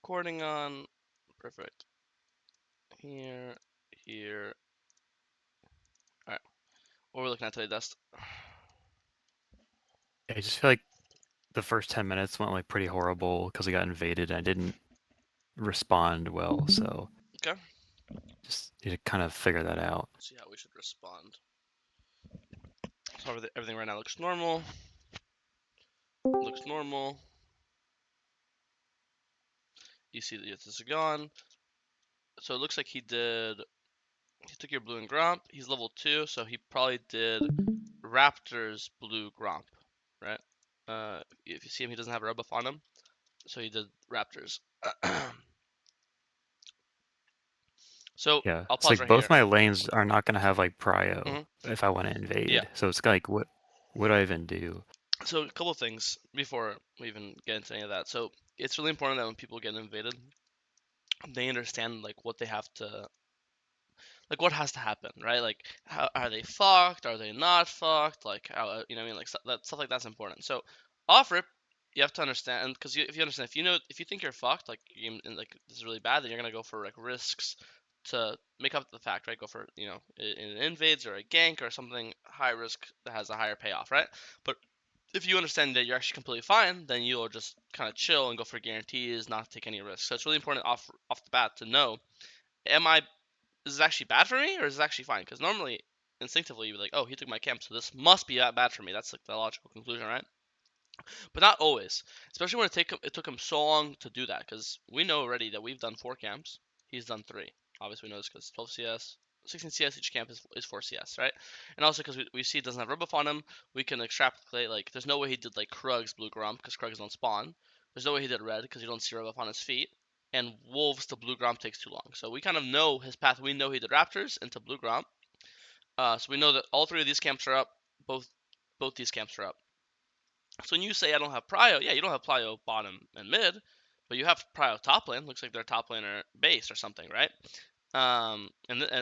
recording on. Perfect. Here, here. Alright. What we're looking at today, Dust. I just feel like the first 10 minutes went like pretty horrible because I got invaded and I didn't respond well, so Okay. just need to kind of figure that out. See how we should respond. So everything right now looks normal. Looks normal. You see that this is gone. So it looks like he took your blue and Gromp. He's level 2, so he probably did Raptor's blue Gromp, right? If you see him, he doesn't have a red buff on him. So he did Raptors. So Yeah, I'll it's pause like right both here. my lanes are not gonna have like hmm prio if I want to Yeah. invade. So it's like what do I even do? So a couple of things before we even get into any of that. So it's really important that when people get invaded, they understand like what they have to, like what has to happen, right? Like how are they fucked? Are they not fucked? Like how you know what I mean? Like stuff like that's important. So off rip, you have to understand, because if you understand, if you think you're fucked, like and, like this is really bad, then you're gonna go for like risks to make up the fact, right? Go for in invades or a gank or something high risk that has a higher payoff, right? But if you understand that you're actually completely fine, then you'll just kind of chill and go for guarantees, not take any risks. So it's really important off the bat to know: am I is this actually bad for me or is this actually fine? Because normally, instinctively, you'd be like, oh, he took my camp, so this must be bad for me. That's like the logical conclusion, right? But not always, especially when it took him so long to do that. Because we know already that we've done 4 camps. He's done 3. Obviously, we know this because 12 CS, 16 CS each camp is 4 CS, right? And also because we see it doesn't have red buff on him, we can extrapolate. Like, there's no way he did like Krug's blue Gromp because Krugs don't spawn. There's no way he did red because you don't see red buff on his feet. And Wolves to blue Gromp takes too long. So we kind of know his path. We know he did Raptors into blue Gromp. So we know that all 3 of these camps are up. Both these camps are up. So when you say I don't have prio, yeah, you don't have prio bottom and mid, but you have prio top lane. Looks like they're top laner base or something, right? And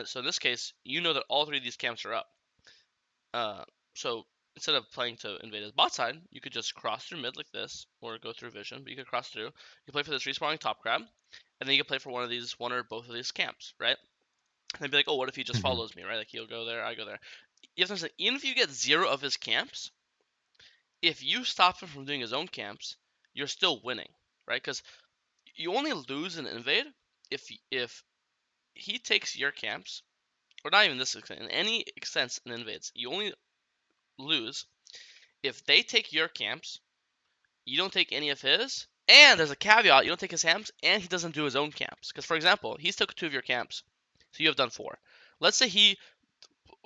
so in this case, you know that all 3 of these camps are up. So instead of playing to invade his bot side, you could just cross through mid like this, or go through vision. But you could cross through. You play for this respawning top crab, and then you can play for one or both of these camps, right? And they'd be like, oh, what if he just Hmm. follows me, right? Like he'll go there, I go there. You have to understand, even if you get 0 of his camps, if you stop him from doing his own camps, you're still winning, right? Because you only lose an invade if he takes your camps, or not even this extent, in any extent in invades, you only lose if they take your camps, you don't take any of his, and there's a caveat: you don't take his camps, and he doesn't do his own camps. Because for example, he's took 2 of your camps, so you have done 4. Let's say he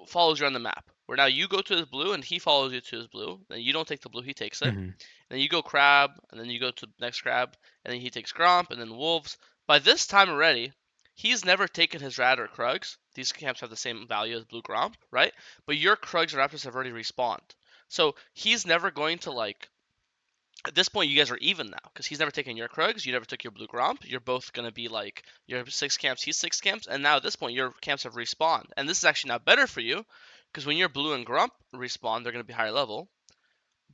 follows you on the map, where now you go to his blue and he follows you to his blue. Then you don't take the blue, he takes it. Hmm. Then you go crab, and then you go to the next crab, and then he takes Gromp, and then wolves. By this time already, he's never taken his Rad or Krugs. These camps have the same value as Blue Gromp, right? But your Krugs or Raptors have already respawned. So he's never going to like. At this point, you guys are even now because he's never taken your Krugs, you never took your Blue Gromp. You're both gonna be like you're 6 camps, he's 6 camps, and now at this point your camps have respawned. And this is actually now better for you because when your Blue and Gromp respawn, they're gonna be higher level,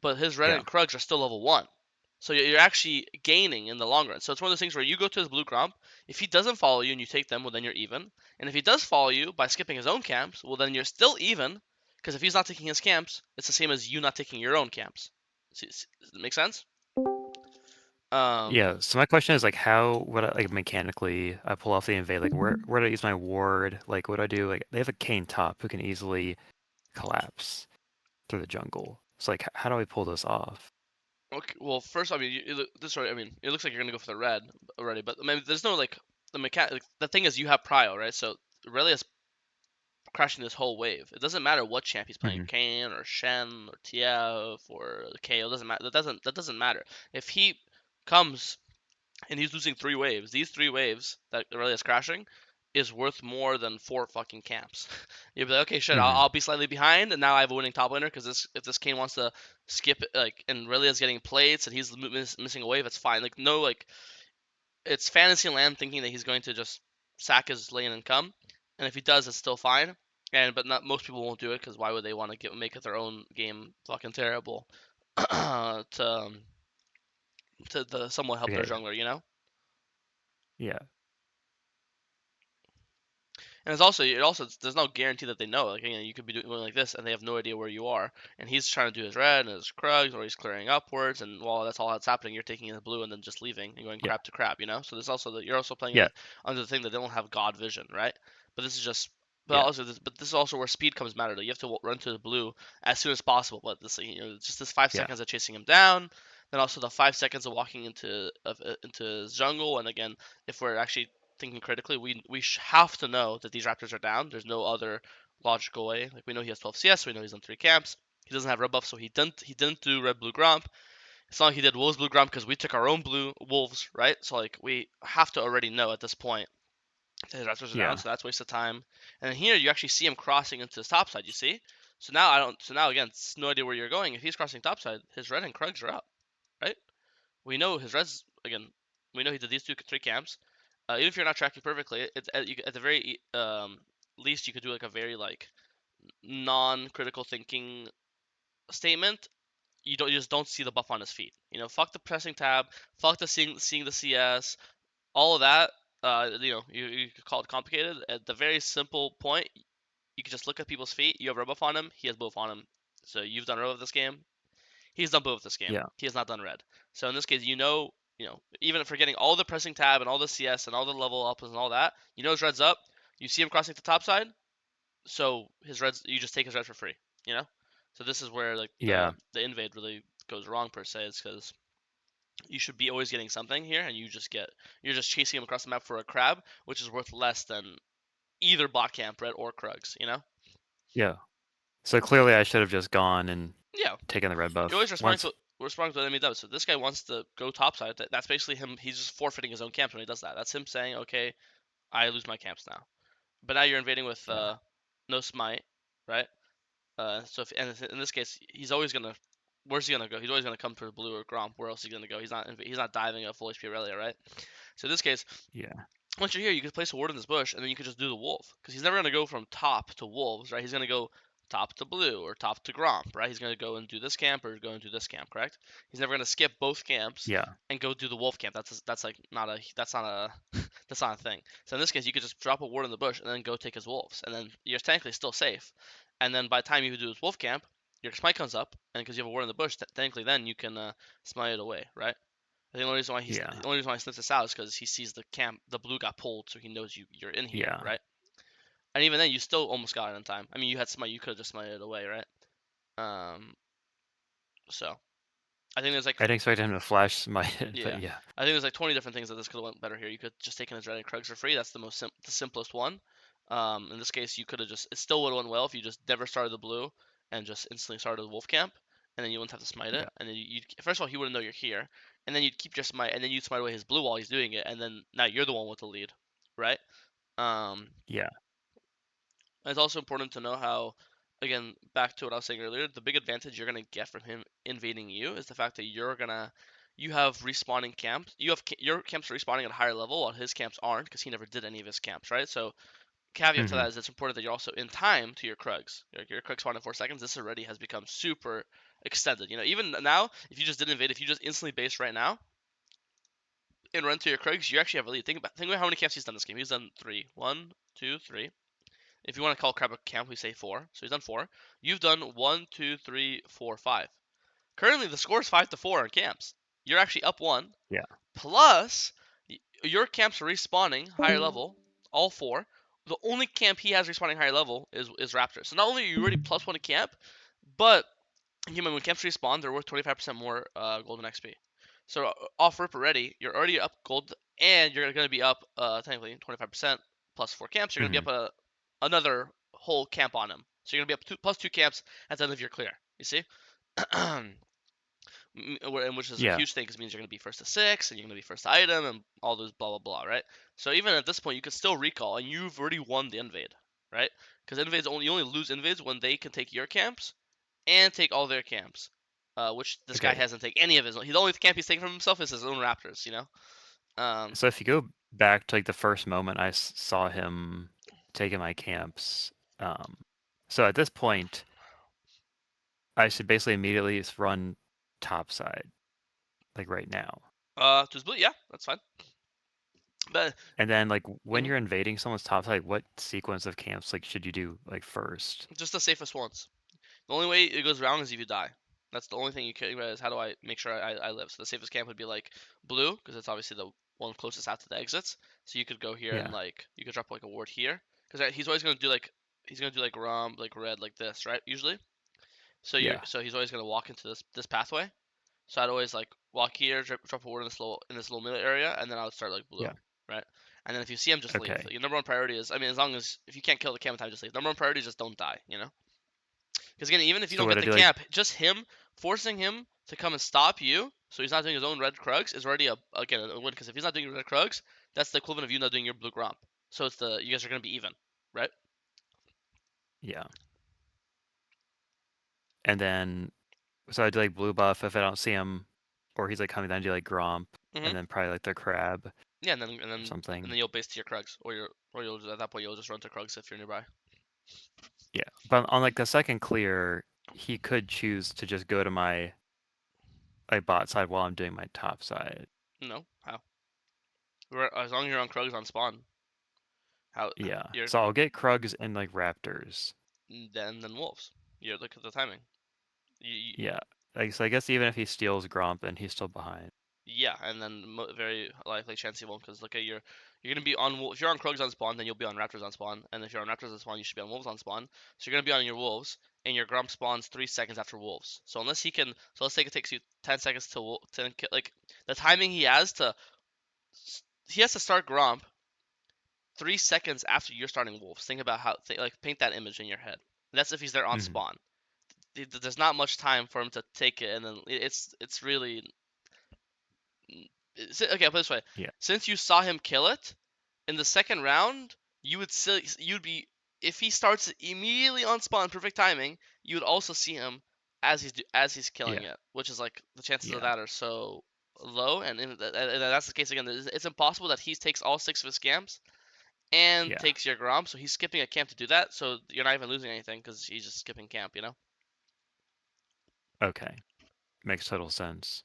but his red Yeah. and Krugs are still level 1. So you're actually gaining in the long run. So it's one of those things where you go to his blue Gromp. If he doesn't follow you and you take them, well, then you're even. And if he does follow you by skipping his own camps, well, then you're still even. Because if he's not taking his camps, it's the same as you not taking your own camps. Does that make sense? Um, Yeah. So my question is like how would I like mechanically I pull off the invade? Like where do I use my ward? Like what do I do? Like they have a Kane top who can easily collapse through the jungle. So like how do I pull this off? okay, well, first, I mean, this right. I mean, it looks like you're gonna go for the red already, but I mean, there's no like the mechanic. Like, the thing is, you have prio, right? So Aurelius crashing this whole wave. It doesn't matter what champ he's playing, Hmm. Kane or Shen or TF or KO. Doesn't matter. That doesn't matter. If he comes and he's losing 3 waves, these 3 waves that Aurelius crashing is worth more than 4 fucking camps. You'll be like, okay, shit, I'll, Hmm. I'll be slightly behind, and now I have a winning top laner because if this Kane wants to skip it, like, and Aurelius getting plates and he's missing a wave, it's fine. Like, no, like, it's fantasy land thinking that he's going to just sack his lane and come, and if he does, it's still fine. And but not most people won't do it because why would they want to make it their own game fucking terrible to to somewhat help their Okay. jungler, you know? Yeah. And it also there's no guarantee that they know. Like again, you could be doing like this, and they have no idea where you are. And he's trying to do his red and his krugs, or he's clearing upwards, and while that's all that's happening, you're taking the blue and then just leaving and going Yeah. crab to crab. So there's also you're also playing Yeah. it under the thing that they don't have God vision, right? But this is just. Yeah. But this is also where speed comes matter. You have to run to the blue as soon as possible. But this, just this 5 seconds Yeah. of chasing him down, then also the 5 seconds of walking into his jungle, and again, if we're actually thinking critically, we have to know that these Raptors are down. There's no other logical way. Like we know he has 12 CS, so we know he's on 3 camps. He doesn't have red buff, so he didn't do red blue gromp. It's not like he did wolves blue gromp because we took our own blue wolves, right? So like we have to already know at this point that his Raptors are down, Yeah. so that's a waste of time. And then here you actually see him crossing into his top side. You see? So now I don't. So now again, it's no idea where you're going. If he's crossing top side, his red and Krugs are up, right? We know his reds again. We know he did these 3 camps. Even if you're not tracking perfectly, it's at the very least you could do like a very like non-critical thinking statement. You just don't see the buff on his feet. Fuck the pressing tab, fuck the seeing the CS, all of that. You could call it complicated. At the very simple point, you can just look at people's feet. You have red buff on him. He has buff on him. So you've done red buff this game. He's done both this game. Yeah. He has not done red. So in this case, even if forgetting all the pressing tab and all the CS and all the level ups and all that, his red's up. You see him crossing the top side, so his reds, you just take his red for free. You know. So this is where like the Yeah. the invade really goes wrong per se, is because you should be always getting something here, and you're just chasing him across the map for a crab, which is worth less than either bot camp red or Krugs. Yeah. So clearly I should have just gone and Yeah, taken the red you're buff always once. responding to what the enemy does. So this guy wants to go topside. That's basically him. He's just forfeiting his own camps when he does that. That's him saying, "Okay, I lose my camps now." But now you're invading with Yeah. no smite, right? So and in this case, he's always gonna. Where's he gonna go? He's always gonna come for blue or Gromp. Where else is he gonna go? He's not diving a full HP Aurelia, right? So in this case, Yeah. once you're here, you can place a ward in this bush, and then you can just do the wolf. Because he's never going to go from top to wolves, right? He's going to go top to blue or top to gromp, right? He's going to go and do this camp or go and do this camp, correct? He's never going to skip both camps Yeah. and go do the wolf camp. That's like not a that's not a that's not a thing. So in this case, you could just drop a ward in the bush and then go take his wolves, and then you're technically still safe. And then by the time you do his wolf camp, your smite comes up, and because you have a ward in the bush, technically then you can smite it away, right? The only reason why Yeah. he sniffs this out is because he sees the blue got pulled, so he knows you're in here, Yeah. right? And even then, you still almost got it in time. I mean, you had smite, you could have just smited it away, right? Um, so I think there's like I didn't expect him to flash my head, but yeah, yeah. I think there's like 20 different things that this could have went better here. You could just taken his red and Krugs for free. That's the simplest one. In this case, you could have just it still would have went well if you just never started the blue and just instantly started the wolf camp, and then you wouldn't have to smite it. Yeah. And then you first of all he wouldn't know you're here, and then you'd keep your smite, and then you'd smite away his blue while he's doing it, and then now you're the one with the lead, right? Um, Yeah. it's also important to know how, again, back to what I was saying earlier, the big advantage you're gonna get from him invading you is the fact that you have respawning camps. Your camps are respawning at a higher level while his camps aren't because he never did any of his camps, right? So caveat to Hmm. that is it's important that you're also in time to your Krugs. Your Krug spawn in 4 seconds. This already has become super extended. Even now, if you just did invade, if you just instantly base right now and run to your Krugs, you actually have a lead. Think about how many camps he's done this game. He's done three. One, two, three. If you want to call crab a camp, we say four. So he's done four. You've done one, two, three, four, five. Currently, the score is 5-4 on camps. You're actually up one. Yeah. Plus, your camps are respawning higher level, all four. The only camp he has respawning higher level is Raptor. So not only are you already plus one a camp, but when camps respawn, they're worth 25% more golden XP. So off rip already, you're already up gold, and you're going to be up technically 25% plus four camps. You're going to Hmm. be up another whole camp on him. So you're going to be up plus two camps at the end of your clear. You see? Which is a Yeah. huge thing because it means you're going to be first to six and you're going to be first to item and all those blah blah blah, right? So even at this point, you could still recall and you've already won the invade, right? Because invades you only lose invades when they can take your camps and take all their camps, which this guy Okay. hasn't taken any of his. The only camp he's taken from himself is his own Raptors, Um, So if you go back to like the first moment I saw him taking my camps, um, so at this point, I should basically immediately just run topside, like right now. to his blue, yeah, that's fine. But And then like when mhm, you're invading someone's top side, what sequence of camps like should you do like first? just the safest ones. The only way it goes wrong is if you die. That's the only thing you care about is how do I make sure I live. So the safest camp would be like blue, because it's obviously the one closest out to the exits. So you could go here and Yeah. like you could drop like a ward here, because he's always gonna do like rom like red like this, right? Usually. Yeah. So he's always gonna walk into this pathway. So I'd always like walk here, drop a ward in this little middle area, and then I would start like blue, Yeah. right? And then if you see him, just leave. Okay. Like, your number one priority is, I mean, as long as if you can't kill the camp in time, just leave. Number one priority is just don't die, you know? Because again, even if you So don't what get I the do like camp, just him forcing him to come and stop you, so he's not doing his own red krugs, is already again a win. Because if he's not doing red krugs, that's the equivalent of you not doing your blue gromp. So it's you guys are gonna be even, right? yeah. And then so I do like blue buff if I don't see him or he's like coming then I do like Gromp Mm-hmm. and then probably like the crab Yeah, or and something. then you'll base to your krugs, or you'll at that point you'll just run to krugs if you're nearby. Yeah. But on like the second clear, he could choose to just go to my like bot side while I'm doing my top side. No, how? As long as you're on krugs on spawn, how Yeah. you're So I'll get Krugs and like Raptors. then wolves. You look at the timing. You Yeah. Like so I guess even if he steals Gromp then he's still behind. Yeah, and then very likely chance he won't, because look at you're gonna be on if you're on Krugs on spawn, then you'll be on Raptors on spawn, and if you're on Raptors on spawn, you should be on Wolves on spawn. So you're gonna be on your Wolves, and your Grump spawns 3 seconds after Wolves. So unless he can, so let's say it takes you 10 seconds to like the timing he has to start Grump 3 seconds after you're starting Wolves. Think about like paint that image in your head. That's if he's there on Hmm. spawn. There's not much time for him to take it, and then it's really okay. I'll put it this way: Yeah. since you saw him kill it in the second round, you'd be if he starts immediately on spawn, perfect timing, you would also see him as he's killing Yeah. it, which is like the chances of Yeah. that are so low, and that's the case again. It's impossible that he takes all six of his camps and Yeah. takes your Grom, so he's skipping a camp to do that. So you're not even losing anything because he's just skipping camp, you know? Okay. Makes total sense.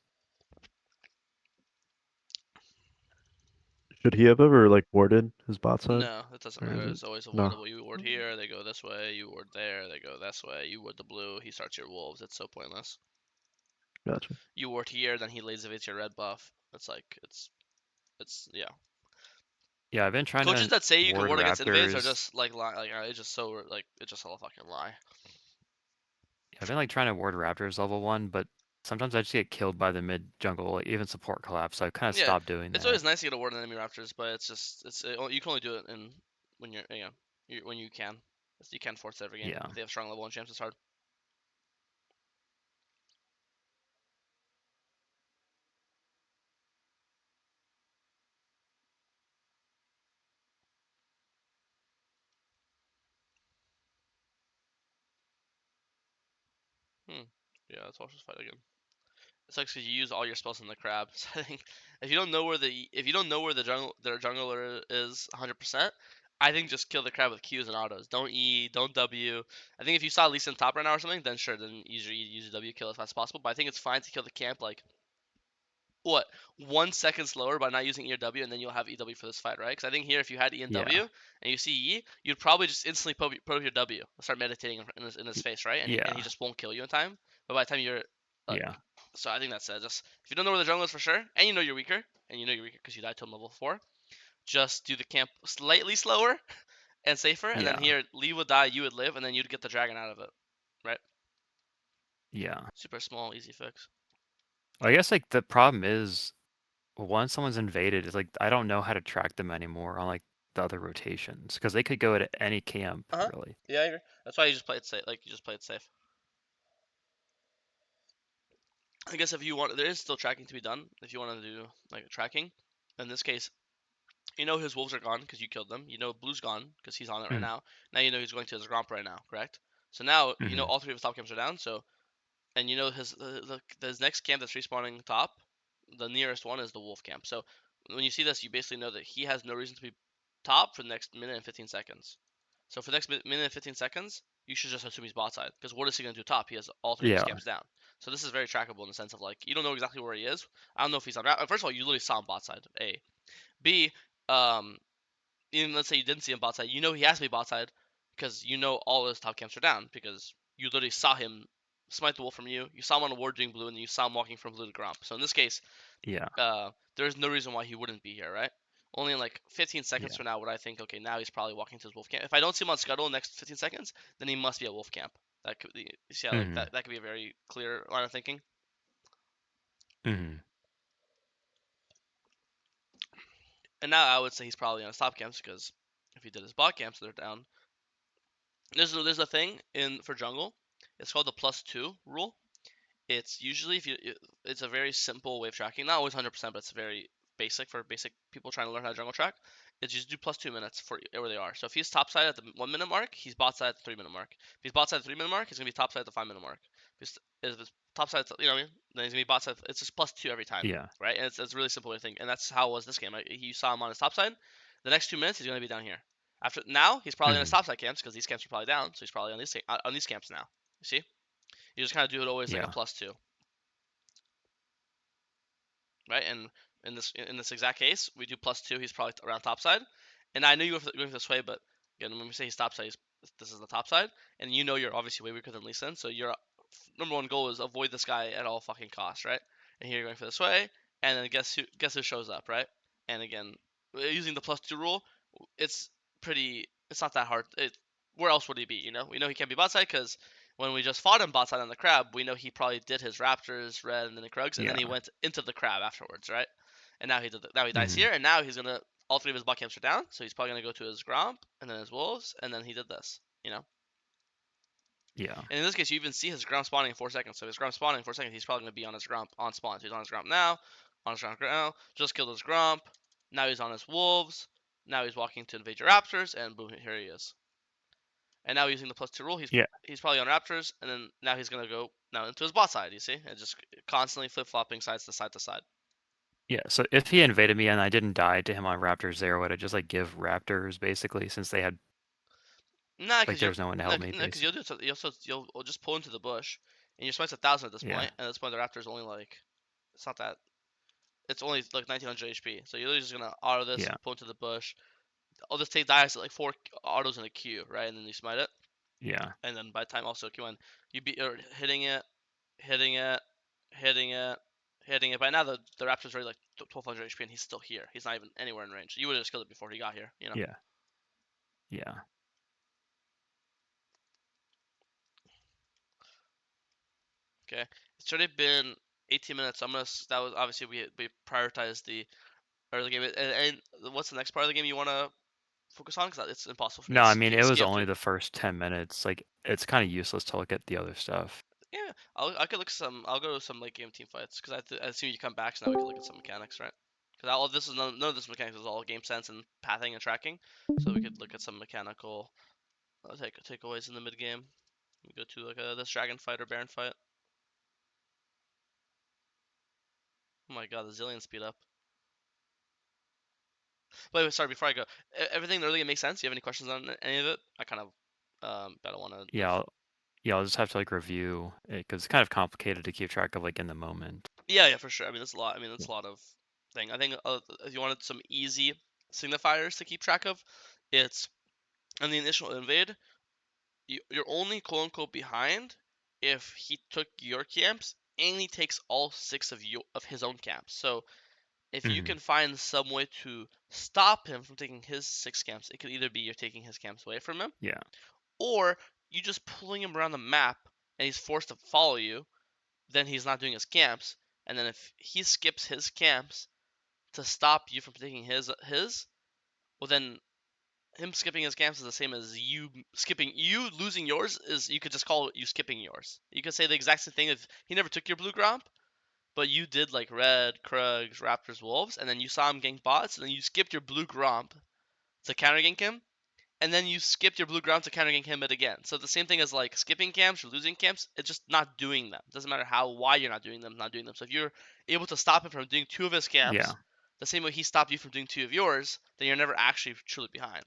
Should he have ever like warded his bot side, No, it doesn't or is matter. it It's always no? avoidable. You ward here, they go this way. You ward there, they go this way. You ward the blue, he starts your wolves. It's so pointless. Gotcha. You ward here, then he lays evades your red buff. It's like yeah. Yeah, I've been trying Coaches to that say you can ward ward against invades are Raptors. just like it's just so like it's just all a fucking lie. I've been like trying to ward Raptors level 1, but sometimes I just get killed by the mid jungle, like, even support collapse, so I've kind of Yeah, stopped doing it's that. always nice to get a ward on enemy raptors, but you can only do it in when when you can. You can't force it every game Yeah. if they have strong level 1 champs. It's hard. Hmm. Yeah, let's watch this fight again. It sucks because you use all your spells on the crab. So I think if you don't know where their jungler is 100%, I think just kill the crab with Qs and autos. Don't E, don't W. I think if you saw LeeSin top right now or something, then sure, then use your W kill as fast as possible. But I think it's fine to kill the camp like what 1 second slower by not using E or W, and then you'll have EW for this fight, right? Because I think here if you had E and Yeah. W and you see E, you'd probably just instantly probe your W, start meditating in his face, right? And he Yeah. just won't kill you in time. But by the time you're like, Yeah. so I think that's it. Just if you don't know where the jungle is for sure, and you know you're weaker, because you died to him level 4, just do the camp slightly slower and safer, and then Yeah. here Lee would die, you would live, and then you'd get the dragon out of it, right? Yeah. Super small, easy fix. I guess like the problem is once someone's invaded, it's like I don't know how to track them anymore on like the other rotations because they could go to any camp Uh huh. really. Yeah, I agree. That's why you just play it safe. Like you just play it safe. I guess if you want, there is still tracking to be done. If you want to do like tracking, in this case, you know his wolves are gone because you killed them. You know blue's gone because he's on it right Mm. now. Now you know he's going to his gromp right now, correct? So now you know Hmm. all three of his top camps are down. So and you know his next camp that's respawning top, the nearest one is the wolf camp. So when you see this, you basically know that he has no reason to be top for the next minute and 15 seconds. So for the next minute and 15 seconds, you should just assume he's bot side because what is he gonna do top? He has all three of his Yeah. camps down. So this is very trackable in the sense of like you don't know exactly where he is. I don't know if he's on. First of all, you literally saw him bot side. A, B. um, even let's say you didn't see him bot side, you know he has to be bot side because you know all his top camps are down because you literally saw him smite the wolf from you. You saw him on a ward doing blue, and you saw him walking from blue to Gromp. So in this case, Yeah. there's no reason why he wouldn't be here, right? Only in like 15 seconds Yeah. from now would I think, okay, now he's probably walking to his wolf camp. If I don't see him on scuttle in the next 15 seconds, then he must be at wolf camp. That could be, you see how like Mm-hmm. that could be a very clear line of thinking. Mm-hmm. And now I would say he's probably on his top camps because if he did his bot camps, they're down. There's a thing in for jungle. It's called the +2 rule. It's usually it's a very simple way of tracking. Not always 100%, but it's very basic for basic people trying to learn how to jungle track. It's just do +2 minutes for where they are. So if he's top side at the 1 minute mark, he's bot side at the 3 minute mark. If he's bot side at the 3 minute mark, he's gonna be top side at the 5 minute mark. If it's top side, you know what I mean? Then he's gonna be bot side. It's just +2 every time, Yeah. right? And it's a really simple way to think. And that's how it was this game. You saw him on his top side. The next 2 minutes, he's gonna be down here. After now, he's probably on his Mm-hmm. top side camps because these camps are probably down. So he's probably on these camps now. You see? You just kind of do it always like a Yeah. +2. Right? And in this exact case, we do +2. He's probably around top side. And I knew you were going this way, but again, when we say he's top side, this is the top side, and you know you're obviously way weaker than LeeSin, so your number one goal is avoid this guy at all fucking costs, right? And here you're going for this way, and then guess who shows up, right? And again, using the +2 rule, it's pretty. It's not that hard. Where else would he be? You know, we know he can't be bot side because when we just fought him bot side on the crab, we know he probably did his raptors, red, and then the krugs, and then he Yeah. went into the crab afterwards, right? And now he dies Mm-hmm. here, and now he's gonna all three of his bot camps are down, so he's probably gonna go to his Gromp and then his wolves, and then he did this, you know. Yeah. And in this case, you even see his Gromp spawning in 4 seconds. So if his Gromp spawning in 4 seconds, he's probably gonna be on his Gromp on spawn. So he's on his Gromp now, on his Gromp now. Just killed his Gromp. Now he's on his wolves. Now he's walking to invade your raptors, and boom, here he is. And now using the +2 rule, Yeah. he's probably on raptors, and then now he's gonna go now into his bot side. You see, and just constantly flip flopping sides to side to side. Yeah. So if he invaded me and I didn't die to him on Raptors there, would I just like give Raptors basically since they had Nah, like because there was no one to help me because you'll basically? do it. You'll just pull into the bush, and your smite's 1,000 at this Yeah. point, and at this point the raptor's only like it's not that. It's only like 1900 HP. So you're literally just gonna auto this, Yeah. pull into the bush. All this take dies at like 4 autos in a queue, right? And then you smite it, Yeah. and then by the time also Q1, you be hitting it, hitting it, hitting it, hitting it. By now the raptor's already like 1200 HP, and he's still here. He's not even anywhere in range. You would have just killed it before he got here, you know. Yeah. Yeah. Okay, it's already been 18 minutes. That was obviously we prioritized the early game. And what's the next part of the game you want to focus on? Because it's impossible for me No, to I mean it was skip only through. the first 10 minutes. Like it's kind of useless to look at the other stuff. Yeah, I could look some. I'll go to some late game team fights because I assume you come back, so now we can look at some mechanics, right? Because all this is none of this mechanics is all game sense and pathing and tracking. So we could look at some mechanical takeaways in the mid game. We go to like this dragon fight or baron fight. Oh my god, the zillion speed up. Wait, sorry. Before I go, everything in the early game makes sense. You have any questions on any of it? I kind of I don't want to Yeah. I'll just have to like review it because it's kind of complicated to keep track of like in the moment. Yeah, for sure. I mean, that's a lot. I mean, Yeah. that's a lot of thing. I think if you wanted some easy signifiers to keep track of, it's on the initial invade. You're only quote unquote behind if he took your camps and he takes all 6 of his own camps. So if you Hmm. can find some way to stop him from taking his 6 camps, it could either be you're taking his camps away from him, Yeah. or you just pulling him around the map and he's forced to follow you. Then he's not doing his camps, and then if he skips his camps to stop you from taking his, well then him skipping his camps is the same as you losing yours is you could just call it you skipping yours. You could say the exact same thing if he never took your blue gromp, but you did like red, Krugs, Raptors, Wolves, and then you saw him gank bots, and then you skipped your blue gromp to counter gank him, and then you skipped your blue ground to counter gank him it again. So the same thing as like skipping camps or losing camps, it's just not doing them. Doesn't matter why you're not doing them, not doing them. So if you're able to stop him from doing 2 of his Yeah. camps, the same way he stopped you from doing 2 of yours, then you're never actually truly behind,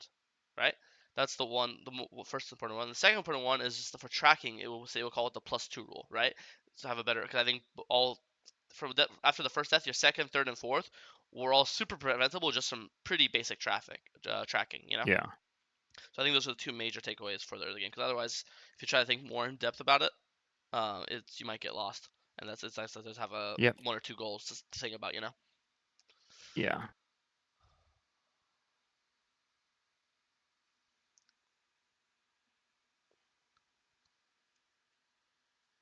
right? That's the one, the first important one. The second important one is just for tracking. We'll call it the +2 rule, right? To have a better, because I think all from that after the first death, your second, third, and fourth were all super preventable just from pretty basic tracking, you know? Yeah. So I think those are the two major takeaways for the early game. Because otherwise, if you try to think more in depth about it, you might get lost. And it's nice to just have Yep. one or two goals to think about, you know? Yeah.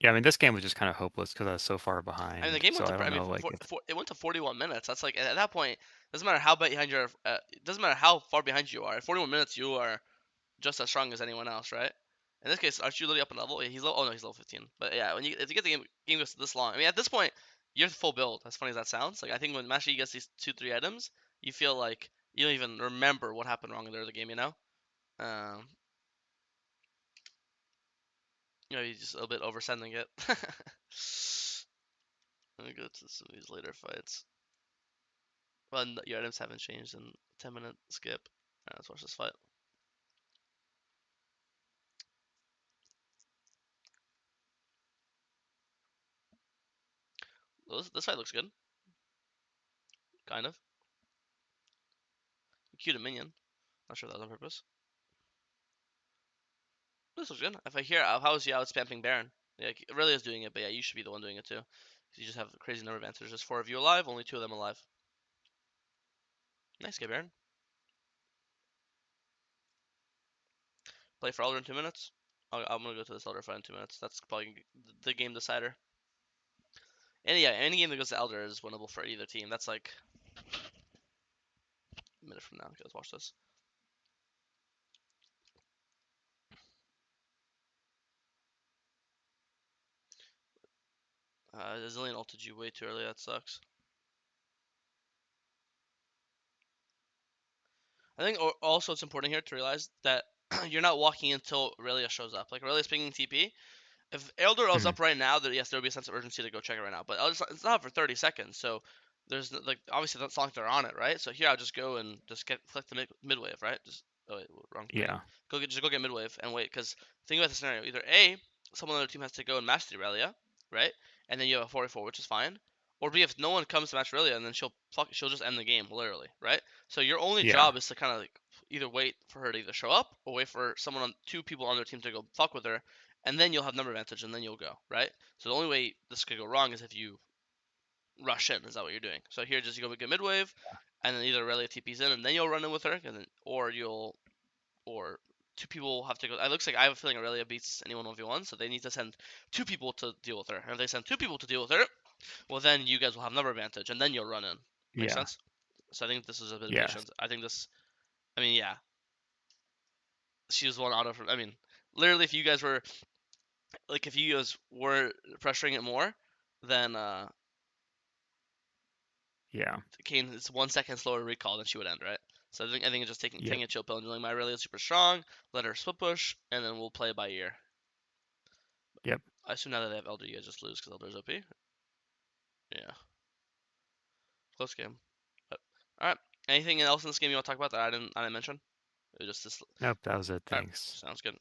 Yeah, I mean, this game was just kind of hopeless because I was so far I mean, the behind. game So went to I don't know, like, it went to 41 minutes. That's like at that point, doesn't matter how behind you're. It doesn't matter how far behind you are. At 41 minutes, you are just as strong as anyone else, right? In this case, aren't you literally up in level? Yeah, he's low. Oh no, he's level 15. But yeah, if you get the game goes this long. I mean, at this point, you're full build. As funny as that sounds, like I think when MasterYi gets these 2-3 items, you feel like you don't even remember what happened wrong in the other game. You know, um, you're just a little bit oversending it. Let me go to some of these later fights. Well, your items haven't changed in 10-minute skip. Alright, let's watch this fight. This fight looks good. Kind of. Cute a minion. Not sure if that was on purpose. This looks good. If I hear how is he out spamming Baron? Yeah, it really is doing it, but yeah, you should be the one doing it too. You just have a crazy number of answers. There's 4 of you alive, only 2 of them alive. Nice, get Baron. Play for Elder in 2 minutes. I'm gonna go to this Elder fight in 2 minutes. That's probably the game decider. And yeah, any game that goes to Elder is winnable for either team. That's like a minute from now. Okay, let's watch this. Zillion ulted you way too early. That sucks. I think also it's important here to realize that you're not walking until Aurelia shows up. Like Aurelia's pinging TP. If Elder is mhm. up right now, then yes, there would be a sense of urgency to go check it right now. But it's not for 30 seconds, so there's like obviously that's not like they're on it, right? So here I'll just go and just click the mid wave, right? Just oh wait, wrong thing. Yeah. Just go get mid wave and wait, because think about the scenario. Either A, someone on the other team has to go and match the Aurelia, right? And then you have a 44, which is fine. Or B, if no one comes to match Aurelia, and then she'll just end the game, literally, right? So your only Yeah. job is to kind of like either wait for her to either show up or wait for someone on 2 people on their team to go fuck with her, and then you'll have number advantage, and then you'll go, right? So the only way this could go wrong is if you rush in. Is that what you're doing? So here, just you go get mid wave, and then either Aurelia TP's in, and then you'll run in with her, and then or 2 people have to go. It looks like I have a feeling Aurelia beats anyone 1v1, so they need to send 2 people to deal with her. And if they send 2 people to deal with her, well then you guys will have number advantage, and then you'll run in. Make Yeah. sense? So I think this is a bit of Yeah. patience. I think this. I mean, yeah, she was one auto from. I mean, literally, if you guys were like, if you guys were pressuring it more, then Yeah. Kane is 1 second slower recall than she would end, right? So I think it's just taking Yep. a chill pill and doing my really super strong, let her split push, and then we'll play by ear. Yep. I assume now that they have Elder, you guys just lose because Elder's OP. Yeah, close game. But all right, anything else in this game you want to talk about that I didn't mention? It was just this. Nope. That was it. All right, Thanks. sounds good.